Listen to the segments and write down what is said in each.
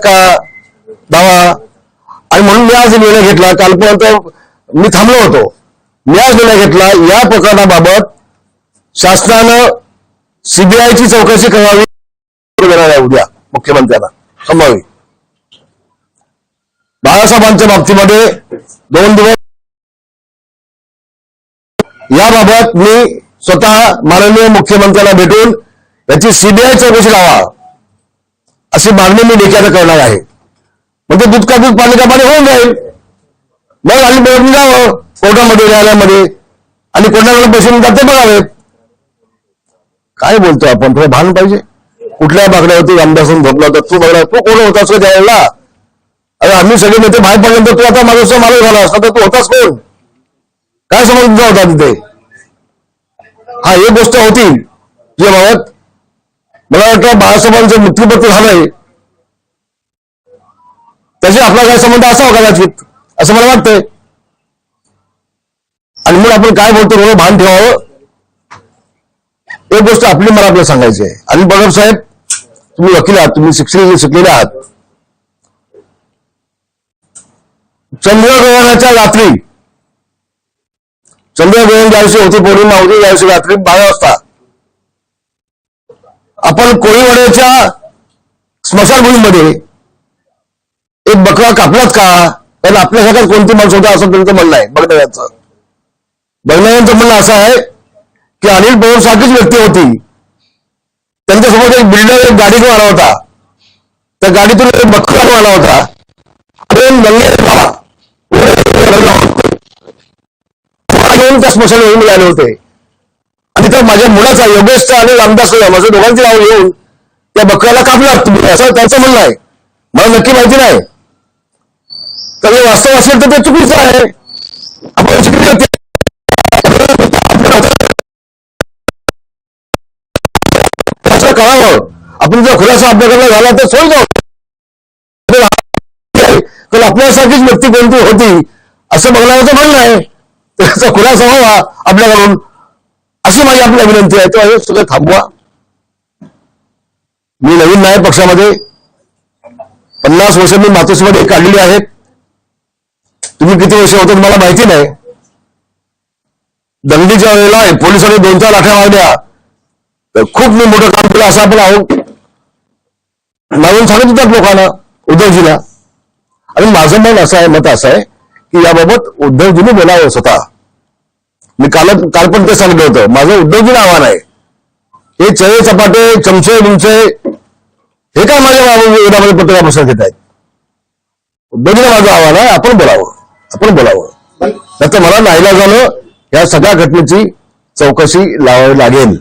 का दावा. आणि म्हणून मी आज निर्णय घेतला. कालपर्यंत मी थांबलो होतो. मी आज निर्णय घेतला या प्रकरणाबाबत शासनानं सीबीआयची चौकशी करावी. उद्या मुख्यमंत्र्यांना संभावी बाळासाहेबांच्या बाबतीमध्ये 2 दिवस याबाबत मी स्वतः माननीय मुख्यमंत्र्यांना भेटून याची सीबीआय चौकशी लावा अशी मागणी मी लेख्यानं करणार आहे. म्हणजे दूध का दूध पाणी का पाणी होऊन जाईल. मग आणि बोलून जावं कोर्टामध्ये न्यायालयामध्ये आणि कोर्टाकडे बसून जाते बघावेत. काय बोलतो आपण थोडं भान पाहिजे. कुठल्या बाकड्यावरती रामदासून झोपला होता तू बघला तू कोण होतास का त्यावेळेला. अरे आम्ही सगळे नेते बाहेर पडल्यानंतर तू आता माझा मालक झाला असता तर तू होतास कोण. काय समज तुझा होता तिथे. हा एक गोष्ट होती तुझ्या बाबत. मला वाटतं बाळासाहेबांचं मृत्यूपत्र झालंय त्याची आपला काय संबंध असावा कदाचित असं मला वाटतंय. आणि मग आपण काय बोलतो थोडं भान ठेवावं. एक गोष्ट आपली मला आपल्याला सांगायची आहे. अनिल परब साहेब तुम्ही वकील आहात. तुम्ही शिकलेले आहात. चंद्रग्रहणाच्या रात्री चंद्रग्रहण ज्याविषयी होती पौर्णिमा होती याविषयी रात्री 12 वाजता आपण कोळीवाड्याच्या स्मशानभूमीमध्ये एक बकरा कापलात का. कारण आपल्यासारखं कोणती माणसं होता असं त्यांचं म्हणणं आहे. बघणाऱ्यांचं म्हणणं असं आहे की अनिल पवार सारखीच व्यक्ती होती. त्यांच्यासोबत एक बिल्डर एक गाडी घेऊन आला होता. त्या गाडीतून एक बकरा घेऊन आला होता. घेऊन त्या स्मशानभूमीला आले होते. आणि त्या माझ्या मुलाचा योगेशचा आणि रामदासचा माझं दोघांची नाव घेऊन त्या बकऱ्याला कापलात तुम्ही असं त्यांचं म्हणणं आहे. मला नक्की माहिती नाही. तर हे वास्तव असेल तर ते चुकीचं आहे. आपण असं करावं. आपण जर खुलासा आपल्याकडे झाला तर सोय जाऊ. कारण आपल्यासारखीच व्यक्ती कोणती होती असं बघणाऱ्याचं म्हणणं आहे. त्याचा खुलासा व्हावा आपल्याकडून अशी माझी आपल्या विनंती आहे. तो सगळं थांबवा. मी नवीन नाही पक्षामध्ये. 50 वर्ष मी मातोश्रीमध्ये काढलेली आहेत. तुम्ही किती वर्ष होते मला माहिती नाही. दंगलीच्या वेळेला पोलिसांनी 2-4 लाठ्या मारल्या तर खूप मी मोठं काम केलं असं आपण आहोत लावून सांगत होतात लोकांना उद्धवजीला. आणि माझं मत असं आहे की याबाबत उद्धवजीने बोलावं स्वतः. मी काल पण ते सांगितलं होतं. माझं उद्धवजीला आव्हान आहे. हे चळे चपाटे चमचे बिमचे हे काय माझ्या विरोधामध्ये पत्रकार प्रसार घेत आहेत. उद्धवजीला माझं आव्हान आहे आपण बोलावं. त्याचं मला नाईलाजानं या सगळ्या घटनेची चौकशी लावावी लागेल.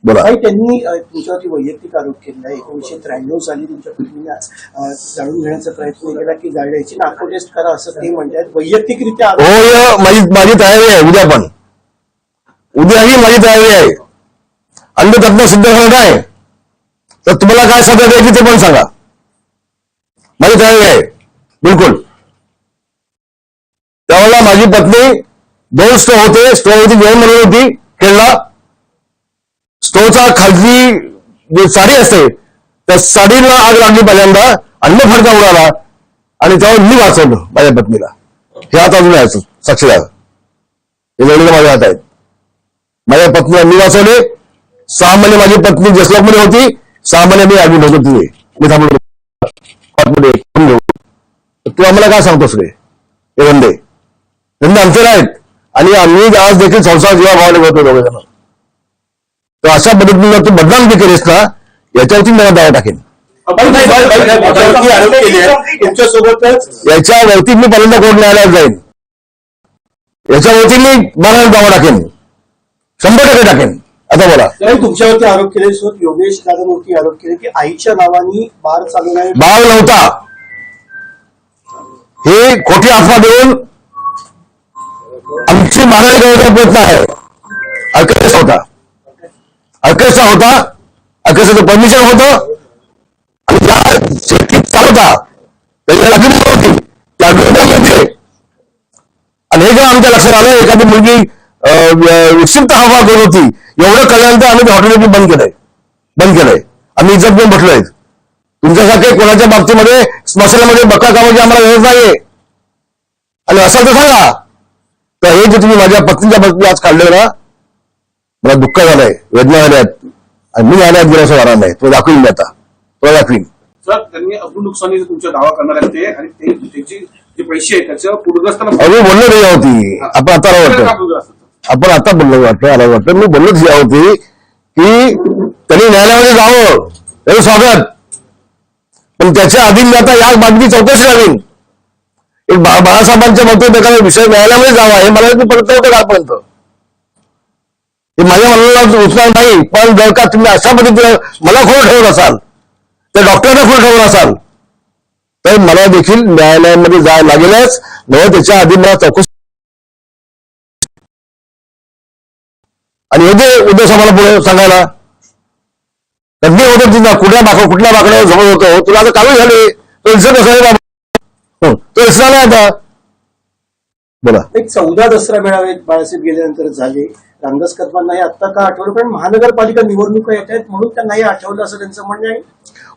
बोला. त्यांनी तुमच्यावरती वैयक्तिक आरोप केला. 1993 साली तुमच्या पत्नीने जाणून घेण्याचा प्रयत्न केला की गाड्याची नार्को टेस्ट करा असं ते म्हणतात. वैयक्तिकरित्या हो माझी तयारी आहे. उद्याही माझी तयारी आहे. आणि त्यातनं सिद्ध होणार आहे तर तुम्हाला काय सजा द्यायची ते पण सांगा. माझी तयारी आहे बिलकुल. त्यावेळेला माझी पत्नी 2 स्टोव होते. स्टोववरती जेवण म्हणून होती खेळला. स्टोवचा खाजगी जी साडी असते त्या साडीला आग लागली पहिल्यांदा. अन्न फडका उडाला आणि त्यावर मी वाचवलं माझ्या पत्नीला. हे हात अजून आहे साक्षीदार. हे जोडलेलं माझ्या हात आहेत. माझ्या पत्नीला मी वाचवले. 6 महिने माझी पत्नी जसलॉकमध्ये होती. 6 महिने मी ऍडमिट होतो तिथे. मी थांबलो तू आम्हाला काय सांगतोस रे. हे धंदे आमचे आहेत. आणि आम्ही आज देखील संसार जीवाभावाने होतो दोघे जण. तर अशा पद्धतीने तू बदनाम जे केलेस ना याच्यावरती मला दावा टाकेन. याच्यावरती मी पहिल्यांदा कोर्ट न्यायालयात जाईन. याच्यावरती मी मला दावा टाकेन. 100% टाकेन. आता बोला. तुमच्यावरती आरोप केले योगेश दादावरती आरोप केले की आईच्या नावाने बार चालवणारे बाळ नव्हता. हे खोटी अफवा देऊन आमची माघारी करण्याचा प्रयत्न आहे. ऑर्केस्ट्रा होता. ऑर्केस्ट्राचं परमिशन होतं. आणि ज्या शेतीत चालवता त्याच्या अग्निमत होती त्या अग्निमतामध्ये. आणि हे जेव्हा आमच्या लक्षात आलं एखादी मुलगी विक्षिप्त हवा करत होती एवढं कळल्यानंतर आम्ही हॉटेल बंद केलंय. आम्ही इज्जत घेऊन बसलोय. तुमच्यासारखे कोणाच्या बाबतीमध्ये स्मशानामध्ये बक्का कामाची आम्हाला गरज नाहीये. आणि असं तर सांगा. तर हे जे तुम्ही माझ्या पत्नीच्या बाबतीत आज काढले ना, मला दुःख झालंय, वेदना झाल्यात, आणि मी न्यायालयात गेल्याचं वारा नाही. तो दाखवीन मी आता, तो दाखवीन. सर, त्यांनी अब्दुल नुकसानीचा तुमचा दावा करणार आहे ते, आणि त्याची जे पैसे आहेत त्याच्या पूरग्रस्तांना अरे बोललो नाही होती. आपण आता वाटतं, आपण आता बोललो वाटतं, आला वाटतं मी बोललोच या होती की त्यांनी न्यायालयामध्ये जावं, त्याचं स्वागत. पण त्याच्या आधी मी आता या बाबतीत चौकशी लागेल. एक बाळासाहेबांच्या मते एखादा विषय न्यायालयामध्ये जावा हे मला परत नव्हतं कालपर्यंत. हे माझ्या मनाला उचणार नाही. पण जर का तुम्ही अशा पद्धतीने मला खोड ठेवत असाल, त्या डॉक्टरांना खोड ठेवत असाल, तर मला देखील न्यायालयामध्ये जायला लागेलच. न त्याच्या आधी मला चौकशी आणि उद्या आम्हाला पुढे सांगायला कधी होतं तुला कुठल्या बाकड्यावर जवळ होतो, तुला आता काढून झाले, तो दिसत असायला तो दिसला नाही आता. बोला. एक 14 दसरा मेळावे बाळासाहेब गेल्यानंतर झाले. रामदास कदमांना हे आत्ता का आठवलं, पण महानगरपालिका निवडणुका येत आहेत म्हणून त्यांना हे आठवलं असं त्यांचं म्हणणं आहे.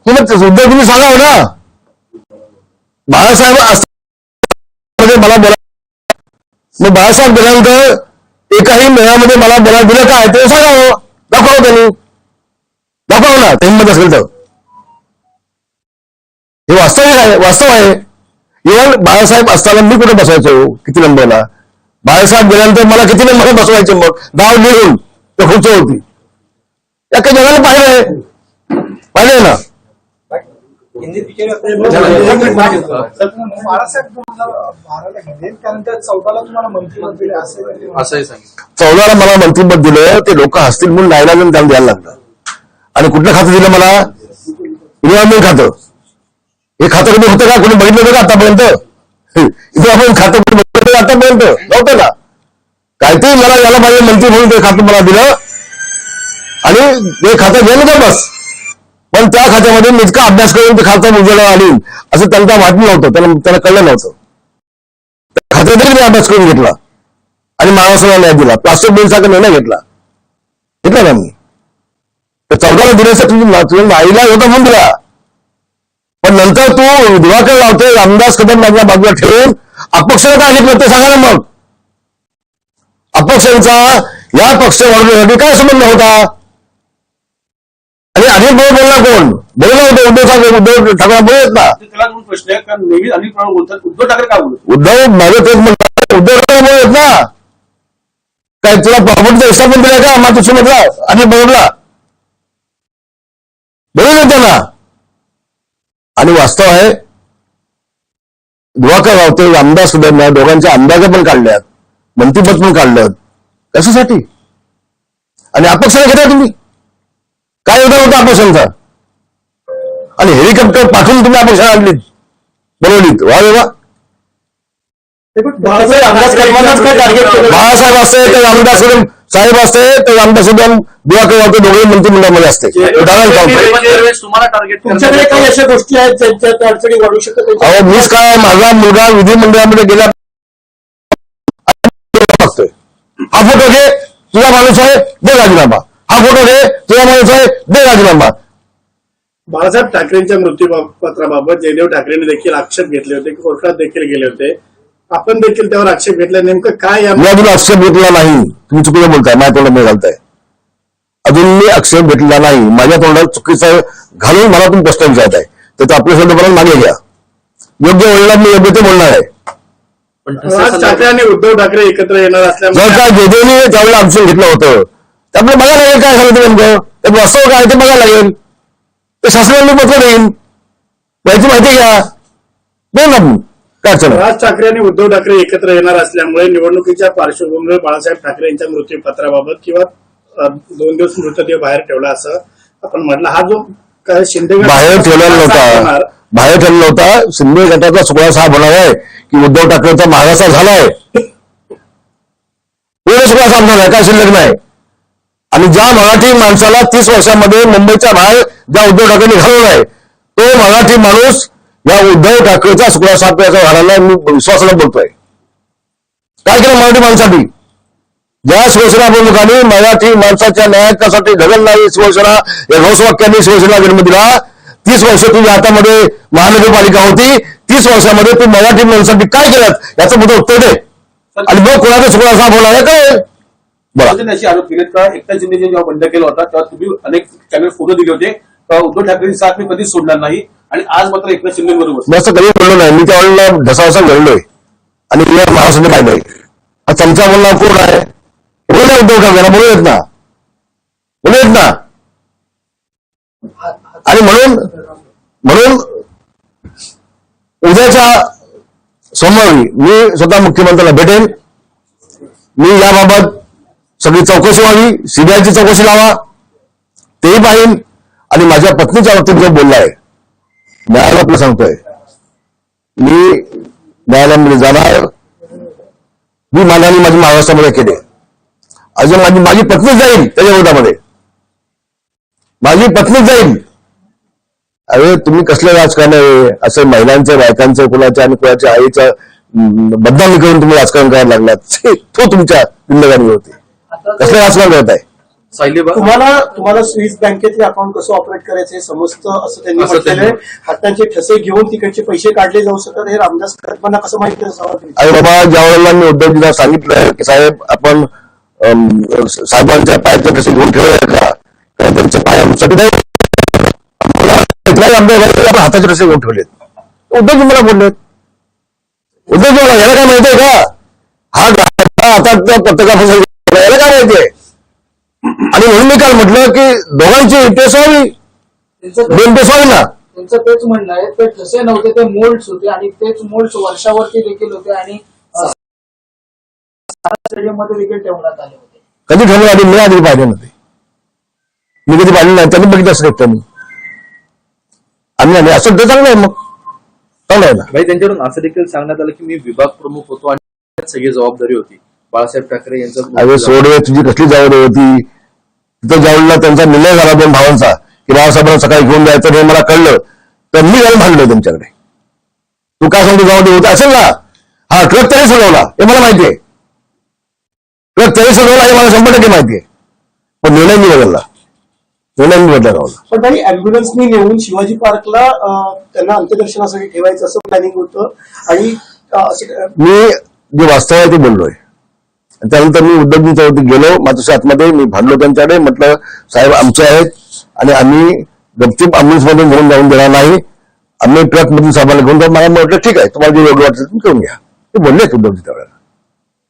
उद्या तुम्ही सांगावं ना. बाळासाहेब असं मला बोला, मग बाळासाहेब गेल्यानंतर एकाही मेळामध्ये मला बोलायला दिलं काय ते सांगावं, दाखवावं त्यांनी, दाखवावं ना हिंमत असेल तर. हे वास्तव आहे. इव्हन बाळासाहेब असताना मी कुठे बसायचो, किती नंबरला. बाळासाहेब गेल्यानंतर मला किती नंबर बसवायचे, मग नाव लिहून ते खुर्ची होती. त्या काही जगाला पाहिलंय ना. हिंदी पिक्चर बाळासाहेब 2012ला गेले, त्यानंतर 14ला तुम्हाला मंत्रिपद दिले असंही सांगितलं. 14ला मला मंत्रिपद दिलं, ते लोक हसतील म्हणून नाईलाजाने त्यांना द्यायला लागलं. आणि कुठलं खातं दिलं मला? इन्व्हायरमेंट खातं. हे खातं कधी होतं का? कोणी बघितलं होतं का आतापर्यंत? इथे आपण खातं कोणी बघितलं आतापर्यंत नव्हतं का? काहीतरी मला याला पाहिजे मंत्री म्हणून ते खातं मला दिलं, आणि ते खातं गेलं तर बस. पण त्या खात्यामध्ये मी इतका अभ्यास करून ते खातं उजेडावर आली असं त्यांना वाटलं नव्हतं, त्यांना कळलं नव्हतं. त्या खात्यातही मी अभ्यास करून घेतला आणि महाराष्ट्राला न्याय दिला. प्लास्टिक बिलचा निर्णय घेतला ना मी. तर 14ला दिल्यासाठी तुझ्या नाईला होता म्हणून दिला. पण नंतर तू दिवाकर लावतोय, रामदास कदम माझ्या बाजूला ठेवून अपक्षाला काय घेतलं ते सांगा ना. मग अपक्षांचा या पक्ष वाढवण्यासाठी काय संबंध होता? आणि अनिल भाऊ बोलला कोण बोलला होतं? उद्धव ठाकरे बोलत ना. त्याला दोन प्रश्न आहे, कारण नेहमी अनिल पवार बोलतात, उद्धव ठाकरे का बोलत? उद्धव माझं तेच म्हणतात, उद्धव ठाकरे बोलत ना. काय तुला प्रॉपर्टीचा हिस्सा पण दिला का मातोश्रीमधला? अनिल भाऊला बोलू त्यांना. आणि वास्तव आहे, दिवाकर रावते, रामदास कदम या दोघांच्या अंदाजा पण काढल्यात, मंत्रिपद पण काढलं. कशासाठी? आणि अपक्षाला घेता तुम्ही काय योगदान होतं अपक्षांचा? आणि हेलिकॉप्टर पाठवून तुम्ही अपक्षाला आणलीत, बोलवलीत. वा रे वा. बाळासाहेब असते तर रामदास कदम साहेब असते, तर रामदास कदम दिवाकर रावते दोघे मंत्रिमंडळामध्ये असते. तुम्हाला टार्गेट तुमच्याकडे काही अशा गोष्टी आहेत ज्यांच्यात अडचणी वाढू शकतात? अहो मीच काय, माझा मुलगा विधिमंडळामध्ये गेला. हा फोटो घे, तुझा माणूस आहे, दे राजीनामा. हा फोटो घे, तुझा माणूस आहे, दे राजीनामा. बाळासाहेब ठाकरेंच्या मृत्यूपत्राबाबत जयदेव ठाकरेंनी देखील आक्षेप घेतले होते, कोर्टात देखील गेले होते. आपण देखील त्यावर आक्षेप घेतला. नेमकं काय या मी अजून आक्षेप घेतला नाही. तुम्ही चुकीचं बोलताय, माझ्या तोंडात मी घालताय. अजून मी आक्षेप घेतला नाही. माझ्या तोंडात चुकीचं घालून मला तुम्ही प्रश्न विचारताय, तर आपल्या शब्दपर्यंत मागे घ्या. योग्य बोलणार मी योग्य ते बोलणार आहे. राज ठाकरे आणि उद्धव ठाकरे एकत्र येणार जर असल्यामुळे का जयदेवने त्यावेळेला आक्षेप घेतलं होतं, तर आपल्याला बघायला लागेल काय झालं ते नेमकं. त्यात वास्तव काय ते बघायला लागेल. ते शासनाने पत्र देईन, याची माहिती घ्या. बोल ना काय अडचण आहे? राज ठाकरे आणि उद्धव ठाकरे एकत्र येणार असल्यामुळे निवडणुकीच्या पार्श्वभूमीवर बाळासाहेब ठाकरे यांच्या मृत्यूपत्राबाबत किंवा 2 दिवस मृतदेह बाहेर ठेवला असं आपण म्हटलं. हा जो काय शिंदे बाहेर ठेवलेला नव्हता, बाहेर ठेवला नव्हता. शिंदे गटाचा सुकळा साहेब होणार आहे की उद्धव ठाकरेंचा महाराष्ट्र झालाय, एवढं सुकळा साहेब झालाय, काय शिल्लक नाही. आणि ज्या मराठी माणसाला 30 वर्षामध्ये मुंबईच्या बाहेर ज्या उद्धव ठाकरेंनी घालवलाय, तो मराठी माणूस या उद्धव ठाकरेचा सुकळा साहेब घालायला मी विश्वासाला बोलतोय. काय केलं मराठी माणसासाठी? ज्या शिवसेना प्रमुखांनी मराठी माणसाच्या न्यायासाठी झगडणारी शिवसेना या घोषवाक्यांनी शिवसेना जन्म दिला, 30 वर्ष तुझ्या हातामध्ये महानगरपालिका होती, 30 वर्षामध्ये तू मराठी माणसासाठी काय केलं याचं मोठं उत्तर दे. आणि मग कोणाचा चुकला असा बोलायला काय बोला. त्यांनी असे आरोप केलेत का एकनाथ शिंदेने जेव्हा बंद केला होता तेव्हा तुम्ही अनेक चॅनल फोटो दिले होते का उद्धव ठाकरेंची साथ मी कधीच सोडणार नाही आणि आज मात्र एकनाथ शिंदे बरोबर. मी असं कधी बोललो नाही. मी त्यावेळेला ढसासा घडलोय आणि मी महाराष्ट्राने पाहिलंय. चमचा बोलणार कोण आहे? बोलले उद्धव ठाकरे बोलू येत ना, बोलू येत ना. आणि म्हणून उद्याच्या सोमवारी मी स्वतः मुख्यमंत्र्याला भेटेन. मी याबाबत सगळी चौकशी व्हावी, सीबीआयची चौकशी लावा, तेही पाहिन. आणि माझ्या पत्नीच्या बाबतीत जो बोललाय, न्यायालय आपलं सांगतोय, मी न्यायालयामध्ये जाणार. मी मानहानी माझी महाराष्ट्रामध्ये केली, अजून माझी पत्नीच जाईल त्याच्या विरोधामध्ये, माझी पत्नीच जाईल. अरे तुम्ही कसले राजकारण आहे? असं महिलांचं, बायकांचं, कुणाच्या आणि कुणाच्या आईच्या बदनामी करून तुम्ही राजकारण करायला लागलात. तो तुमच्या जिंदगानी होती. कसलं राजकारण करत आहे? तुम्हाला स्विस बँकेतले अकाउंट कसं ऑपरेट करायचं हे समजतं असं त्यांनी म्हटलेलं आहे. हातांचे ठसे घेऊन तिकडचे पैसे काढले जाऊ शकतात हे रामदास खडकमांना कसं माहिती असावं? अरे बाबा, ज्या वेळेला मी उद्धवजीला सांगितलं की साहेब आपण साहेबांच्या पायाचे ठसे घेऊन ठेवूया का, त्यांच्या पायासाठी नाही आपण हाताचे ठसे घेऊन ठेवलेत. उद्धवजी मला बोललेत, उद्धवजी मला याला काय माहितीये का, हा आता पत्रकार याला काय माहितीये. आणि म्हणून मी काल म्हटलं की दोघांची इंटरेस्ट व्हावी, इंटरेस्ट व्हावी ना. त्यांचं तेच म्हणणं आहे, ते ठसे नव्हते, ते मोल्ड्स होते आणि तेच मोल्ड्स वर्षावरती देखील होते आणि स्टेडियम मध्ये देखील ठेवण्यात आले होते. कधी ठेवलं आधी मी आधी पाहिले नव्हते, मी कधी पाहिले नाही. त्यांनी बघितलं असेल त्यांनी, आम्ही असं ते चांगलं आहे. मग चांगलं आहे ना. भाई त्यांच्याकडून असं देखील सांगण्यात आलं की मी विभाग प्रमुख होतो आणि सगळी जबाबदारी होती बाळासाहेब ठाकरे यांचा. अरे सोडवे, तुझी कसली जबाबदारी होती? तिथं ज्यावेळेला त्यांचा निर्णय झाला दोन भावांचा की बाळासाहेबांना सकाळी घेऊन जायचं हे मला कळलं, तर मी जाऊन भांडलो त्यांच्याकडे. तू काय सांगतो जबाबदारी होती असेल ना? हा ट्रक तरी सोडवला हे मला माहितीये, ट्रक तरी सोडवला हे मला 100% माहितीये. पण निर्णय मी बदलला, निर्णय मी बदलला राहिला. पण काही अँब्युलन्सनी नेऊन शिवाजी पार्कला त्यांना अंत्यदर्शनासाठी ठेवायचं असं प्लॅनिंग होतं. आणि मी जे वास्तव आहे ते बोललोय. त्यानंतर मी उद्धवजींच्या वरती गेलो, मातोश्री आतमध्ये मी भांडलो त्यांच्याकडे. म्हटलं साहेब आमचे आहेत आणि आम्ही गपचूप अँब्युलन्समधून घेऊन जाऊन देणार नाही, आम्ही ट्रक मधून साहेबांना घेऊन जाऊ. मला म्हटलं ठीक आहे, तुम्हाला जे योग्य वाटतं तुम्ही करून घ्या. ते बोललेत उद्धवजी त्यावेळेला,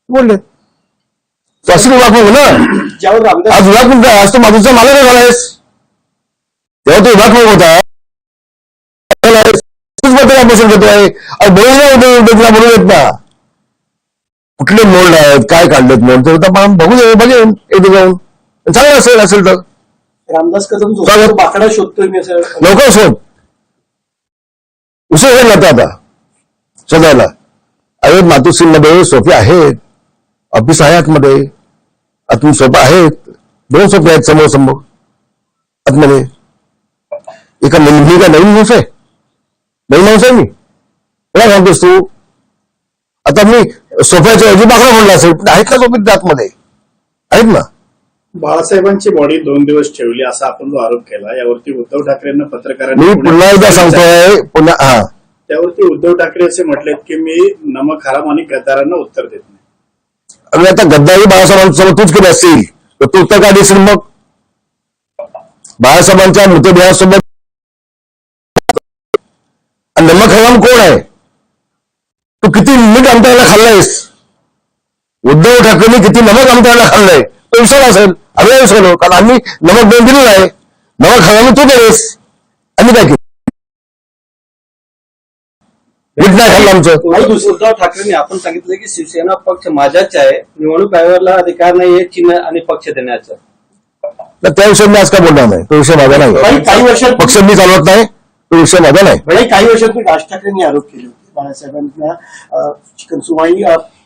बोललेत. तो अशी विभाग ना, ज्यावर रामदास आज विभाग तुमचा, आज तो माधूचा मला नाही झालायस, तेव्हा तो विभाग होता ऑपरेशन करतोय. उद्धवजीला बोलून येत ना कुठले मोल्ड आहेत, काय काढलेत मोल्ड, तर बघेन एकदा जाऊन. चांगलं असेल तर रामदास कदम जो बाकडा शोधतोय मी असं लवकर शोध. उशीर होईल ना आता शोधायला. अरे मातोश्रीमध्ये सोफे आहेत, ऑफिस आहे आतमध्ये, आतून सोफा आहेत, 2 सोफे आहेत समोर समोर आतमध्ये. एका मुलगी का नवीन माणूस आहे, नवीन माणूस आहे मी, काय सांगतोस तू? आता मी सोफ्याच्या ऐवजी बाकडा म्हणला असेल, पण आहेत ना सोफे आतमध्ये, आहेत ना. बाळासाहेबांची बॉडी 2 दिवस ठेवली असा आपण जो आरोप केला, यावरती उद्धव ठाकरेंना पत्रकारांनी मी पुन्हा एकदा सांगतोय, पुन्हा त्यावरती उद्धव ठाकरे असे म्हटलेत की मी नमक हराम आणि गद्दारांना उत्तर देत नाही. अरे आता गद्दारी बाळासाहेबांसोबत तूच केली असतील तर तू उत्तर काय देशील? मग बाळासाहेबांच्या मृतदेहासोबत नमक हराम कोण आहे? तू किती मीठ आमच्याला खाल्लायस? उद्धव ठाकरेंनी किती नमक आमच्याला खाल्लंय तो विसर असेल, आम्ही विसरलो, कारण आम्ही नमक देऊन दिलेलं आहे. नमक हराम तू केलेस, आम्ही काय केलं? मीठ नाही खाल्लं आमचं. उद्धव ठाकरेंनी आपण सांगितलं की शिवसेना पक्ष माझाच आहे, निवडणूक आयोगाला अधिकार नाही हे चिन्ह आणि पक्ष देण्याचं. तर त्या विषयी मी आज काय बोलणार नाही, तो विषय माझा नाही. काही वर्षात पक्ष मी चालवत नाही, तो विषय माझा नाही. काही वर्षात राज ठाकरेंनी आरोप केले होते बाळासाहेबांना चिकन सुमाई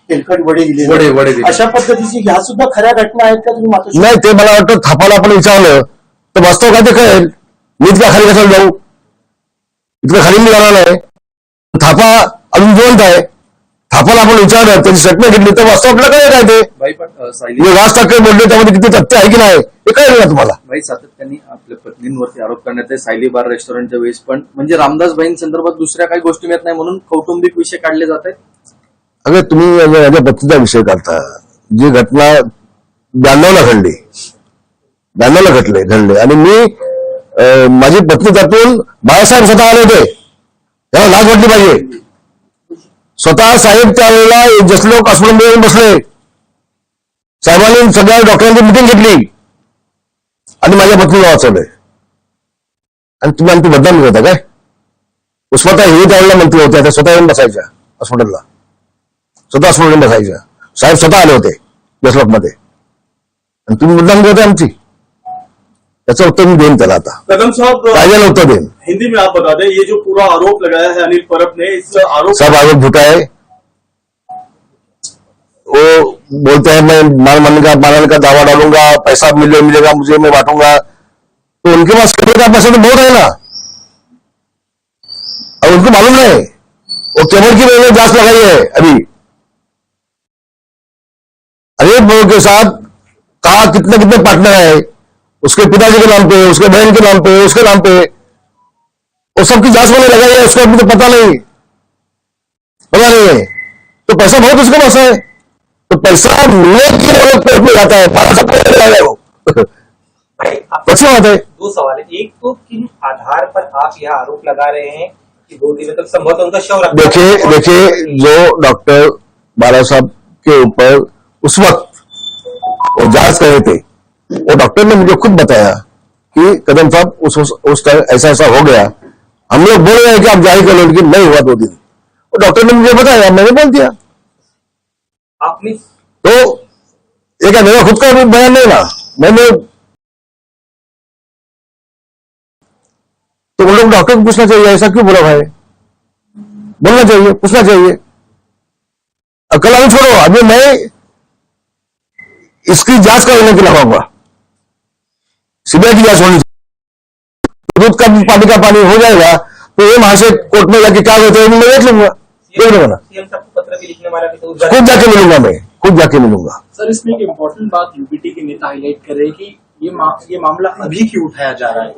तेलकट वडे दिले, अशा पद्धतीची ह्या सुद्धा खऱ्या घटना आहेत का? तुम्ही मात्र नाही, ते मला वाटतं थापाला आपण विचारलं तर वास्तव काय ते कळेल. मी इतक्या खाली कशाला जाऊ, इतकं खाली मी जाणार नाही. थापा अजून जिवंत आहे, थापाला आपण विचारलं, त्याची स्टेटमेंट घेतली तर वास्तव आपल्याला कळलं काय ते. भाई पण सायली म्हणजे राज ठाकरे बोलले त्यामध्ये किती तथ्य आहे की नाही हे कळलं ना तुम्हाला. भाई सातत्याने आपल्या पत्नींवरती आरोप करण्यात आहे. सायली बार रेस्टॉरंटच्या वेळेस पण म्हणजे रामदास भाईंसंदर्भात दुसऱ्या काही गोष्टी मिळत नाही म्हणून कौटुंबिक विषय काढले जात आहेत. अगं तुम्ही माझ्या पत्नीचा विषय करता. जी घटना 92ला घडली, 92ला घडले आणि मी माझी पत्नी त्यातून बाळासाहेब स्वतः आले होते, त्याला लाज वाटली पाहिजे. स्वतः साहेब त्यावेळेला जसलोक हॉस्पिटलमध्ये येऊन बसले, साहेबांनी सगळ्या डॉक्टरांची मिटिंग घेतली आणि माझ्या पत्नीला वाचवलंय. आणि तुम्ही आमची बदनामी करता काय? उस्माता हे त्यावेळेला मंत्री होत्या, त्या स्वतः येऊन बसायच्या हॉस्पिटलला, स्वतः हॉस्पिटलमध्ये बसायच्या. साहेब स्वतः आले होते जसलोकमध्ये आणि तुम्ही बदनामी करताय आमची. त्याचं उत्तर मी देईन त्याला आता, कदम साहब, कायद्याला उत्तर देईन. हिंदी में आप बता दें, ये जो पूरा आरोप लगाया है अनिल परब ने, इस आरोप सब आरोप झूठा है. वो बोलते हैं मैं मानने का दावा डालूंगा, पैसा मिलेगा मुझे, मैं बांटूंगा. तो उनके पास करने का पैसा तो बहुत है ना, और उनको मालूम नहीं वो केवल की मैंने जांच लगाई है अभी. अनेक लोगों के साथ कहा कितने कितने पार्टनर है, उसके पिताजी के नाम पे, उसके बहन के नाम पे, उसके नाम पे, वो सबकी जांच मैंने लगाई है. उसको अभी तो पता नहीं है. तो पैसा बहुत उसके पास है, तो पैसा मिलने की पेट में जाता है, 12 है वो. अच्छी बात है. दो सवाल है, एक तो किन आधार पर आप यह आरोप लगा रहे हैं कि 2 दिनों तक संभवतः उनका शव रखा? देखिए जो डॉक्टर बाला साहब के ऊपर उस वक्त वो जांच कर रहे थे, वो डॉक्टर ने मुझे खुद बताया कि कदम साहब उस टाइम ऐसा ऐसा हो गया. हम लोग बोल रहे हैं कि आप जारी कर लो, लेकिन नहीं हुआ 2 दिन. वो डॉक्टर ने मुझे बताया, मैंने बोल दिया. आपने तो ये क्या मेरा खुद का बयान नहीं ना, मैंने तो वो लोग डॉक्टर को पूछना चाहिए ऐसा क्यों बोला भाई, बोलना चाहिए, पूछना चाहिए. अकल छोड़ो, अभी मैं इसकी जांच करने के लिए लाऊंगा, सीबीआई की जांच होनी चाहिए. दूध का पानी का पानी हो जाएगा तो ये वहां से कोर्ट में जाके क्या होते हैं मैं देख लूंगा, देख लूंगा ना. सीएम साहब को पत्र भी लिखने वाला भी तो खुद जाके मिलूंगा, मैं खुद जाके मिलूंगा. सर, इसमें एक इम्पोर्टेंट बात यूपीटी के नेता हाईलाइट कर रहे हैं कि ये मामला अभी क्यों उठाया जा रहा है,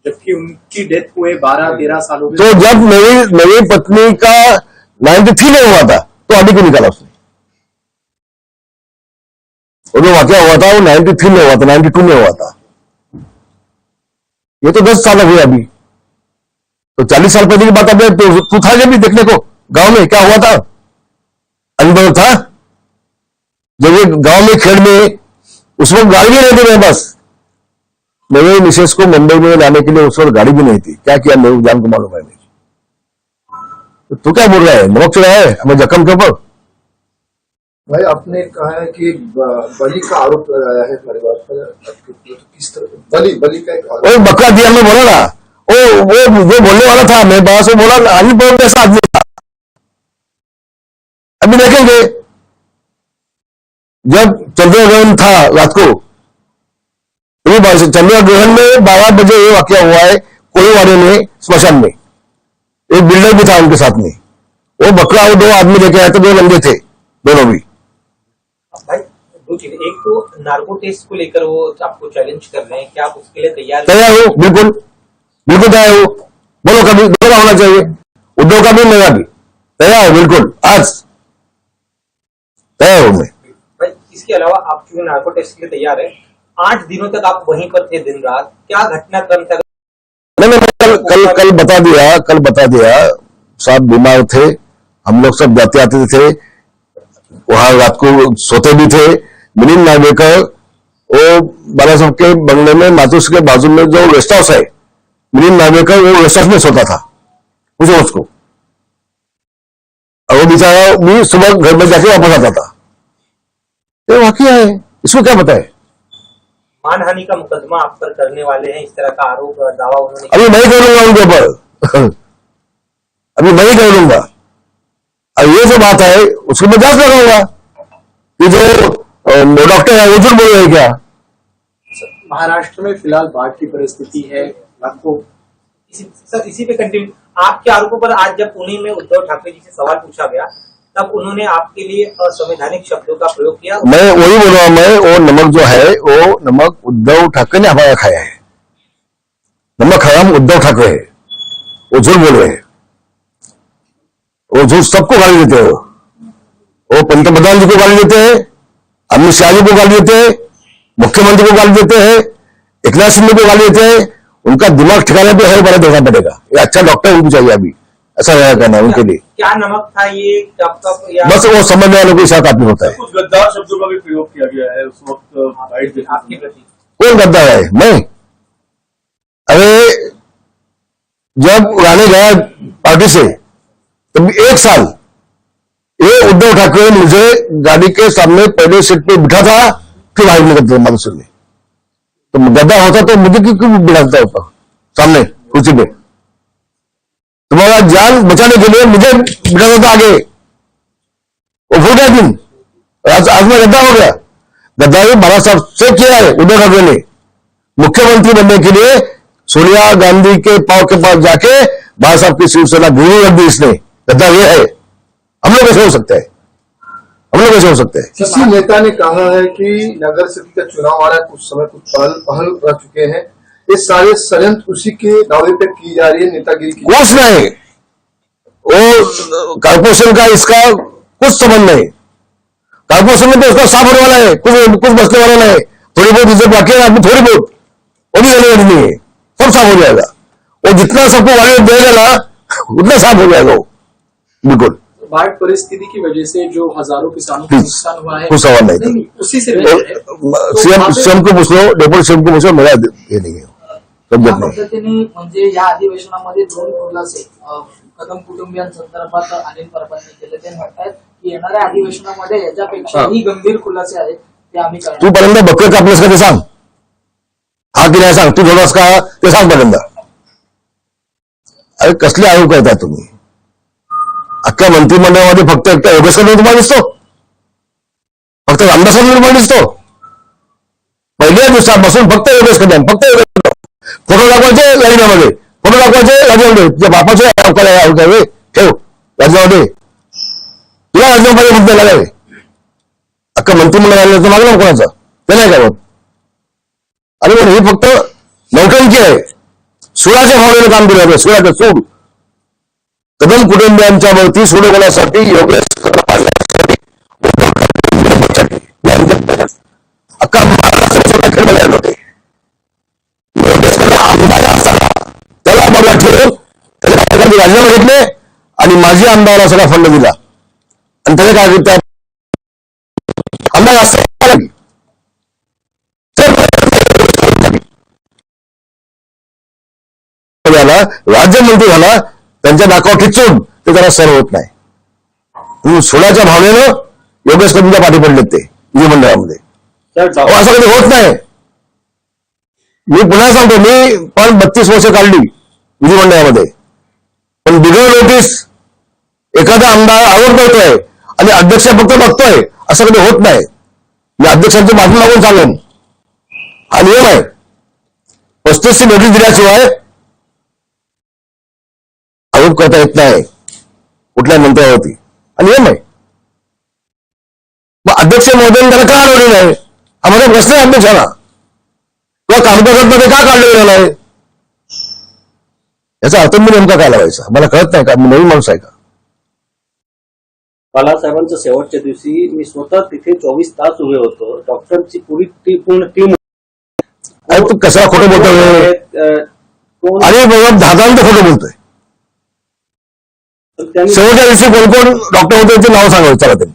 जबकि उनकी डेथ हुए 12-13 सालों में. तो जब मेरी पत्नी का 93 में हुआ था तो अभी क्यों निकाला उसने? वो जो वाकया हुआ था वो 93 में हुआ था, 92 में हुआ था. ये तो 10 साल हुए अभी, तो 40 साल पहले की बात. अब तो तू था जब भी देखने को गांव में क्या हुआ था, अनुभव था जब ये गांव में खेड़ में उस वक्त गाड़ी भी नहीं थी मेरे पास. मेरे मिसेस को मुंबई में लाने के लिए उस वक्त गाड़ी भी नहीं थी. क्या किया मेरे जान को मालूम है. तो क्या बोल रहा है, नमक चढ़ाया है हमें जख्म के ऊपर. भाई आपने कहा है कि बलि का आरोप लगाया है परिवार पर, किस तरह बलि का एक आरोप? वो बकरा दिया मैं बोला ना, वो जो बोलने वाला था मेरे पास, वो बोला अनिल पवन कैसा आदमी था. अभी देखेंगे जब चंद्रग्रहण था रात को, चंद्रग्रहण में 12 बजे ये वाकया हुआ है कोईवाड़े में स्मशान में. एक बिल्डर भी था उनके साथ में. वो बकरा वो 2 आदमी लेके आए थे, 2 लंगे थे दोनों भी. भाई 2 चीजें, एक तो नार्को टेस्ट को लेकर वो आपको चैलेंज कर रहे हैं, क्या आप उसके लिए तैयार हो? बिल्कुल बिल्कुल तैयार हो. बोलो कभी दोनों होना चाहिए, उद्धव का भी मेरा भी तैयार हो. बिल्कुल आज तैयार हूं मैं. भाई इसके अलावा आप क्यों नार्को टेस्ट के लिए तैयार है? 8 दिनों तक आप वहीं पर थे दिन रात, क्या घटनाक्रम था? मैंने कल बता दिया. साहब बीमार थे, हम लोग सब जाते आते थे वहां, रात को सोते भी थे. मिलिंद नार्वेकर वो बाला साहब के बंगले में मातुस के बाजू में जो रेस्ट हाउस है, मिलिंद नार्वेकर वो रेस्ट हाउस में सोता था. पूछो उसको. और वो बेचारा भी सुबह घर में जाके वापस आता था. ये वाकया है, इसको क्या बताए. मानहानि का मुकदमा आप पर करने वाले हैं, इस तरह का आरोप और दावा उन्होंने अभी मैं ही कर लूंगा उनके ऊपर. अभी मैं ही कर लूंगा. और ये जो बात है उसको मैं जांच लगाऊंगा कि जो डॉक्टर है वो झूठ बोल रहे हैं क्या. महाराष्ट्र में फिलहाल बाढ़ की परिस्थिति है, आपको इसी पे कंटिन्यू आपके आरोपों पर आज जब पुणे में उद्धव ठाकरे जी से सवाल पूछा गया तब उन्होंने आपके लिए असंवैधानिक शब्दों का प्रयोग किया। मैं वही बोल रहा हूं, मैं वो नमक जो है वो नमक उद्धव ठाकरे ने हमारा खाया है। नमक हराम उद्धव ठाकरे है, वो झूठ बोल रहे हैं, वो झूठ सबको गाली देते हैं। वो पंतप्रधान जी को गाली देते हैं, अमित शाह जी को गाली देते हैं, मुख्यमंत्री को गाली देते हैं, एकनाथ शिंदे को गाली देते हैं। उनका दिमाग ठिकाने पे है, बड़ा देखना पड़ेगा। ये अच्छा डॉक्टर उनको चाहिए अभी, ऐसा रहेगा कहना है उनके लिए। क्या नमक था ये, कब तक या बस वो समझने वालों के साथ आदमी होता है। कुछ गद्दार शब्दों का भी प्रयोग किया गया है उस वक्त फाइट देखने आपके में। प्रति? कौन गद्दार है? मैं? अरे जब उड़ाने गया पार्टी से तब 1 साल ये उद्धव ठाकरे मुझे गाड़ी के सामने पहले सीट पे बिठा था, फिर बाहर निकलते मानसून में। तो गद्दा होता तो मुझे क्यों बिठाता होता सामने कुर्सी पे? तुम्हारा जान बचाने के लिए मुझे बिठाता था आगे। वो भूल गया दिन, आज मैं गद्दा हो गया। गद्दारी बाबा साहब से किया है उद्धव ठाकरे ने। मुख्यमंत्री बनने के लिए सोनिया गांधी के पांव के पास जाके बाबा साहब की शिवसेना गिरवी रख दी इसने। गद्दा ये है, हम लोग कैसे हो सकते हैं? हम लोग कैसे हो सकते हैं? किसी नेता ने कहा है कि नगर समिति का चुनाव आ रहा है, कुछ समय कुछ पहल रह चुके हैं, ये सारे षड्यंत्र उसी के दावे पे की जा रही है, नेतागिरी की। कुछ नहीं, वो कारपोरेशन का इसका कुछ संबंध नहीं। कारपोरेशन में तो उसका साफ होने वाला है, कुछ बचने वाला नहीं है। थोड़ी बहुत इज्जत बाकी है आदमी, थोड़ी बहुत वो भी रहने वाली नहीं है, सब साफ हो जाएगा। वो जितना सबको गाली देगा ना उतना साफ हो जाएगा वो, बिल्कुल। बाढ़ परिस्थिति की वजह से जो हजारों किसानों को नुकसान हुआ है, कुछ सवाल नहीं। नहीं, उसी से रिलेटेड है। तो सीएम वहाँ पे- सीएम को पूछ लो, डेप्युटी सीएम को पूछ लो, मेरा ये नहीं है, सब या नहीं। पद्धतीने म्हणजे या अधिवेशनामध्ये 2 खुलासे कदम कुटुंबियांसंदर्भात अनिल परबांनी केले. ते म्हणतात की येणाऱ्या अधिवेशनामध्ये याच्यापेक्षाही गंभीर खुलासे आहेत ते आम्ही करणार. तू पहिल्यांदा बक्कळ कापलंस का ते सांग. हा की नाही सांग, तू जोडास का ते सांग पहिल्यांदा. अरे कसले आरोप करताय तुम्ही? अख्ख्या मंत्रिमंडळामध्ये फक्त एकटा योगेश कदम तुम्हाला दिसतो, फक्त रामदास कदम तुम्हाला दिसतो. पहिल्या दिवसापासून फक्त योगेश कदम, फक्त योगेश कदम. फोटो दाखवायचे राजीनामध्ये, फोटो दाखवायचे राजीनामध्ये. तुझ्या बापाचे अवकाळी ठेव राजीनामध्ये. तुला राजीनामा पाहिजे मुद्दा लागावे. अख्खा मंत्रिमंडळ मागलं कोणाचं ते नाही का होत. अरे पण हे फक्त नौटंकी आहे. सुळाच्या भावनेनं काम केलं होतं, सुळाचं सूड. कदम कुटुंबियांच्या वरती सोडवण्यासाठी योगेश अख्खा महाराष्ट्र खेळ बघायला होते. त्याला मला ठेवून त्याच्या राजीनामा घेतले आणि माझी आमदाराला सगळा फंड दिला आणि त्याने काय त्या आमदार असं राज्यमंत्री झाला, त्यांच्या नाकावर ठिचून ते त्याला सर्व होत नाही. सोळाच्या भावनेनं योगेश कदमच्या पाठी पडलेत ते विधिमंडळामध्ये. असं कधी होत नाही. मी पुन्हा सांगतो, मी पण 32 वर्ष काढली विधिमंडळामध्ये, पण बिगर नोटीस एखादा आमदार आरोप करतोय आणि अध्यक्ष फक्त बघतोय, असं कधी होत नाही. मी अध्यक्षांची माफी मागून सांगेन, हा नियम आहे. 35 ची नोटीस दिल्याशिवाय आरोप करता येत नाही कुठल्या मंत्र्यावरती, हा नियम आहे. मग अध्यक्ष महोदय त्याला का अडवले नाही, हा माझा प्रश्न आहे अध्यक्षाला. किंवा कामकाजामध्ये का काढलं गेलेलं आहे, याचा अर्थ मी नेमका काय लावायचा मला कळत नाही का? मी नवीन माणूस आहे का? बाळासाहेबांच्या शेवटच्या दिवशी मी स्वतः तिथे 24 तास उभे होतो. डॉक्टरची पूर्ण टीम. अरे तू कसा खोटं बोलतोय? अरे बाबा 10 खोटं बोलतोय. शेवटच्या दिवशी कोण कोण डॉक्टर होते ते नाव सांगावं चला त्यांनी.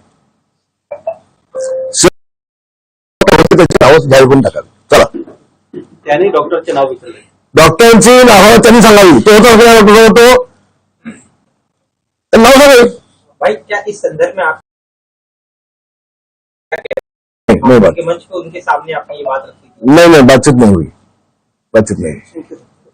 त्याची नावं जाहीर करून टाकावी. चला, त्यांनी डॉक्टरचे नाव विचारले. डॉक्टरांची नावं त्यांनी सांगावी. तो होता डॉक्टर होतो, नाव सांगावे. भाई क्या इस संदर्भ में आप नहीं बात, के मंच पे उनके सामने आपने ये बात रखी थी? नहीं बातचीत नहीं हुई, बातचीत नहीं.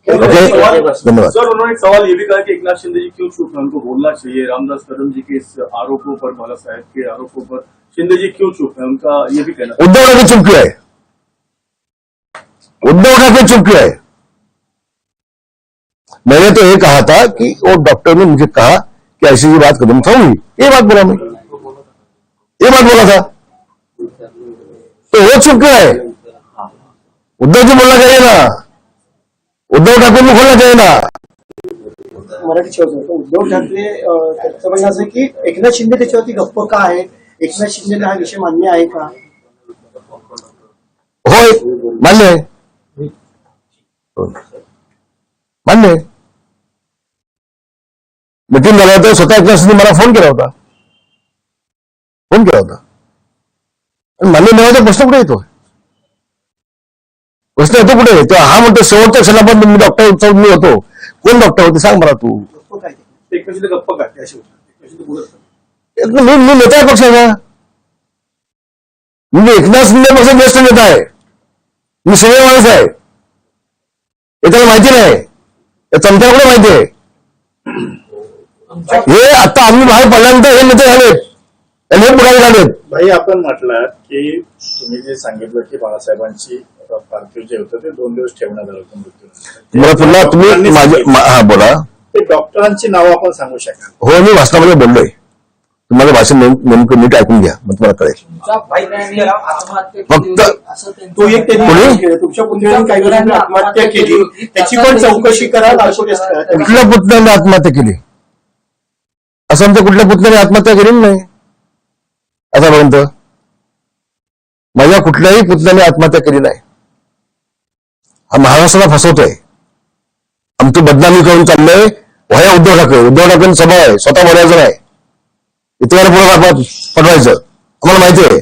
धन्यवाद. सर, उन्होंने एक सवाल ये भी कहा कि एकनाथ शिंदे जी क्यों चुप हैं, उनको बोलना चाहिए. रामदास कदम जी के इस आरोपों पर, बाला साहेब के आरोपों पर शिंदे जी क्यों चुप है, उनका ये भी कहना. उद्धव ठाकरे चुप क्यों है? उद्धव ठाकरे चुप क्यों है? मैंने तो ये कहा था कि वो डॉक्टर ने मुझे कहा कि ऐसी बात कदम से हुई, ये बात बोला मैं. ये बात बोला था, तो वो चुप क्यों है? उद्धव जी बोलना चाहिए ना, उद्धव ठाकरे को बोलना चाहिए ना. मराठी शेवट उद्धव ठाकरे त्यांचं म्हणणं असं की एकनाथ शिंदे त्याच्यावरती गप्प का आहेत? एकनाथ शिंदेला हा विषय मान्य आहे का? होय, मान्य आहे, मान्य आहे. मीटिंग झाल्यानंतर स्वतः एकनाथ शिंदे मला फोन केला होता, मान्य मिळायचा प्रश्न कुठे येतो? प्रश्न येतो कुठे? तो हा म्हणतो शेवटच्या क्षणापर्यंत मी डॉक्टर मी होतो. कोण डॉक्टर होते सांग मला तू. गप्प काय? एकमेकांशी गप्पा काय त्या शेवटी बोलत नाही. मी नेता आहे पक्षाचा, म्हणजे एकनाथ शिंदेपासून ज्येष्ठ नेता आहे, मी सिनियर माणूस आहे, हे त्याला माहिती नाही, हे चमच्याकडे माहिती आहे. हे आता आम्ही बाहेर पडल्यानंतर हे नेते झालेत, हे पुढारी झालेत. भाई आपण म्हटलं की तुम्ही जे सांगितलं की बाळासाहेबांची पार्थिव जे होतं ते 2 दिवस ठेवण्यात आलं होतं मृत्यू. मला पुन्हा तुम्ही हा बोला. ते डॉक्टरांची नावं आपण सांगू शकाल? हो, मी भाषणामध्ये बोललोय, तुम्हाला भाषण नेमकं नीट ऐकून घ्या, मग तुम्हाला कळेल. तुमच्या भाईने आत्महत्या फक्त केली होती, असं त्यांचं तो एक त्यांनी कोणी? केलं. तुमच्या पुतण्याने काही वेळाने आत्महत्या केली, त्याची पण चौकशी करा, नार्को टेस्ट करा. कुठल्या पुतण्याने आत्महत्या केली? असं आमच्या कुठल्या पुतण्याने आत्महत्या केली नाही आतापर्यंत. माझ्या कुठल्याही पुतण्याने आत्महत्या केली नाही. हा महाराष्ट्राला फसवतोय, आमची बदनामी करून चाललंय. वया उद्धव ठाकरे सभा आहे, स्वतः बोलायचं नाही, इतरांना पुढे पटवायचं, आम्हाला माहिती आहे.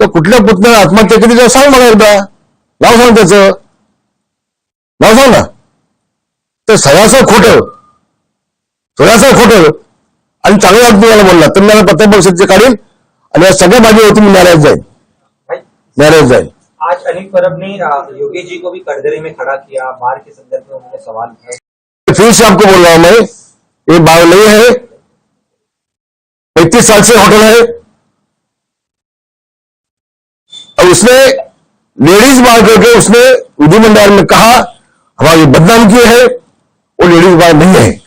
तर कुठल्या पुतण्याने आत्महत्या केली तर सांग मला एकदा, नाव सांग, त्याचं नाव सांग ना. तर सगळ्याचं खोटं आणि चांगलं वाटतं मला बोलला तर मला पत्र परिषदेचे काढील आणि या सगळ्या बाजू होती मी न्यायालयात जाईल. आज अनिल परब ने योगी जी को भी कटघरे में खड़ा किया, बाढ़ के संदर्भ में उन्होंने सवाल किया. फिर से आपको बोल रहा हूं मैं, ये बाढ़ नहीं है, 35 साल से होटल है, और उसने लेडीज बार करके उसने विधिमंडल में कहा हमारी बदनाम की है, वो लेडीज बार नहीं है,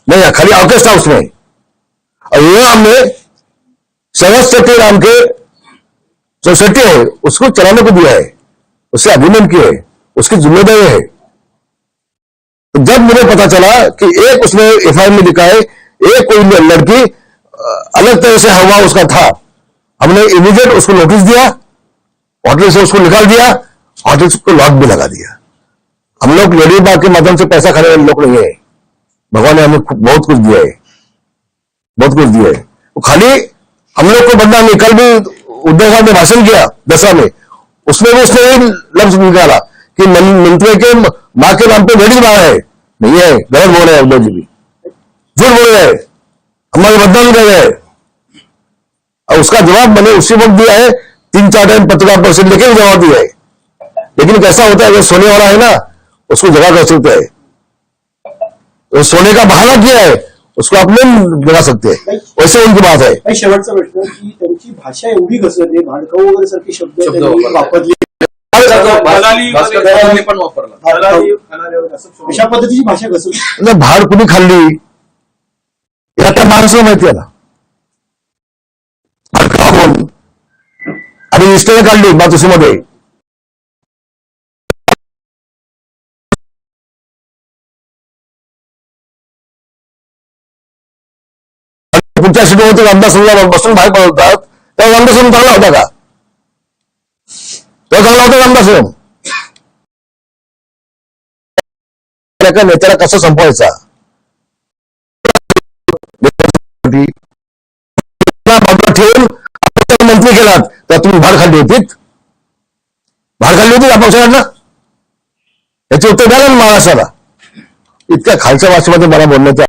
नहीं खाली ऑर्केस्ट्रा उसमें. और ये हमने सरस शेट्टी नाम के जो शेट्टी है उसको चलाने को दिया है, उससे अग्रीमेंट किया है, उसकी जिम्मेदारी है. तो जब मुझे पता चला कि एक उसने एफआईआर में लिखा है, एक कोई लड़की अलग तरह से हवा उसका था, हमने इमीडिएट उसको नोटिस दिया, होटल से उसको निकाल दिया, होटल को लॉक भी लगा दिया. हम लोग लेडी बार के माध्यम से पैसा खाने वाले लोग नहीं है, भगवान ने हमें बहुत कुछ दिया है. वो खाली हम लोग को बदनामी. कल भी उद्धव साहब ने भाषण किया दसरा में, उसमें भी उसने एक लफ्ज निकाला कि मंत्री के मां के नाम पे लेडीज बार है. नहीं है, गलत बोल रहे हैं उद्धव जी भी, झूठ बोल रहे हैं, हमारे बदनाम कर रहे हैं. और उसका जवाब मैंने उसी वक्त दिया है, 3-4 टाइम पत्रकार परिषद लेके भी जवाब दिया है. लेकिन कैसा होता है, अगर सोने वाला है ना उसको जगह कर सकते हैं, तो सोने का बहाना किया है उसको आप नहीं बना सकते, वैसे उनकी बात है. काही शेवटचा प्रश्न की त्यांची भाषा एवढी घसरली, भाडकाऊ वगैरे सारखे शब्द त्यांनी वापरले, दलाली पण वापरला. अशा पद्धतीची भाषा घसरली. भाड कुणी खाल्ली हे आता माणसं माहिती आहे ना, आणि इष्टने काढली मातोश्रीमध्ये. पुढच्या सीटवरती रामदास बसून बाहेर पडतात, त्या रामदास चांगला होता का? तो चांगला होता रामदास. एका नेत्याला कसं संपवायचा ठेवून मंत्री केलात, तर तुम्ही भाड खाल्ली होती या पक्षाला. याचे उत्तर द्या ना महाराष्ट्राला. इतक्या खालच्या भाषेमध्ये मला बोलण्याचं